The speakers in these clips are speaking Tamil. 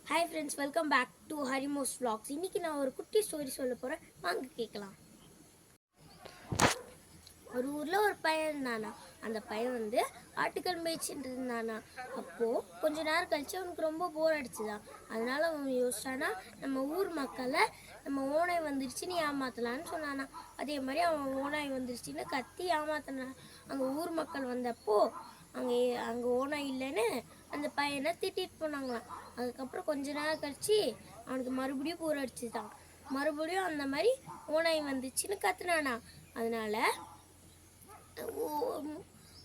Hi friends, welcome back to Harimos vlogs. இன்றைக்கி நான் ஒரு குட்டி ஸ்டோரி சொல்ல போகிறேன், வாங்க கேட்கலாம். ஒரு ஊரில் ஒரு பையன் இருந்தானா. அந்த பையன் ஆட்டுக்கள் மேய்ச்சிட்டு இருந்தானா. அப்போது கொஞ்ச நேரம் கழிச்சு அவனுக்கு ரொம்ப போர் அடிச்சுதான். அதனால அவன் யோசிச்சானா, நம்ம ஊர் மக்களை நம்ம ஓனாய் வந்துருச்சுன்னு ஏமாத்தலான்னு சொன்னானா. அதே மாதிரி அவன் ஓனாய் வந்துருச்சுன்னு கத்தி ஏமாத்தினான். அங்கே ஊர் மக்கள் வந்தப்போ அங்கே அங்கே ஓனாய் இல்லைன்னு அந்த பையனை திட்டிட்டு போனாங்களாம். அதுக்கப்புறம் கொஞ்ச நேரம் கழிச்சு அவனுக்கு மறுபடியும் போர் அடிச்சுதான். மறுபடியும் அந்த மாதிரி ஓனாய் வந்துச்சுன்னு கத்துனானா. அதனால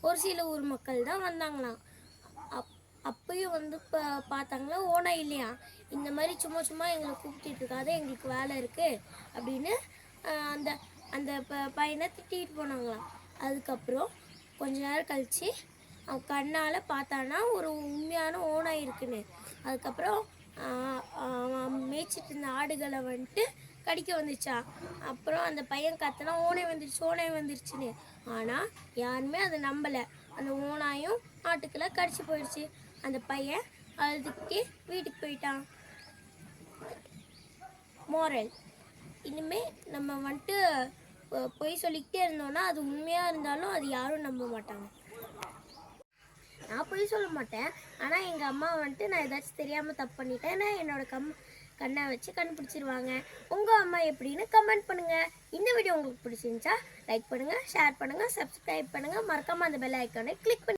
ஒரு சில ஊர் மக்கள் தான் வந்தாங்களாம். அப்பயும் பார்த்தாங்களா, ஓனாய் இல்லையா. இந்த மாதிரி சும்மா சும்மா எங்களை கூப்பிட்டு இருக்காது, எங்களுக்கு வேலை இருக்குது அப்படின்னு அந்த அந்த பையனை திட்டிகிட்டு போனாங்களாம். அதுக்கப்புறம் கொஞ்ச நேரம் கழித்து அவன் கண்ணால் பார்த்தானா ஒரு உண்மையான ஓனாய் இருக்குன்னு. அதுக்கப்புறம் அவன் மேய்ச்சிட்டு இருந்த ஆடுகளை கடிக்க வந்துச்சான். அப்புறம் அந்த பையன் கத்தினா, ஓனாய் வந்துருச்சுன்னு. ஆனால் யாருமே அதை நம்பலை. அந்த ஓனாயும் ஆட்டுக்களை கடிச்சு போயிடுச்சு. அந்த பையன் அழுதுகிட்டே வீட்டுக்கு போயிட்டான். மோரல்: இனிமேல் நம்ம பொய் சொல்லிக்கிட்டே இருந்தோம்னா அது உண்மையாக இருந்தாலும் அது யாரும் நம்ப மாட்டாங்க. நான் பொய் சொல்ல மாட்டேன், ஆனால் எங்கள் அம்மா நான் ஏதாச்சும் தெரியாமல் தப்பு பண்ணிட்டேன்னா என்னோட கண்ணை வச்சு கண்டுபிடிச்சிருவாங்க. உங்கள் அம்மா எப்படின்னு கமெண்ட் பண்ணுங்கள். இந்த வீடியோ உங்களுக்கு பிடிச்சிருந்துச்சா லைக் பண்ணுங்கள், ஷேர் பண்ணுங்கள், சப்ஸ்கிரைப் பண்ணுங்கள். மறக்காமல் அந்த பெல் ஐக்கானை கிளிக் பண்ணுங்கள்.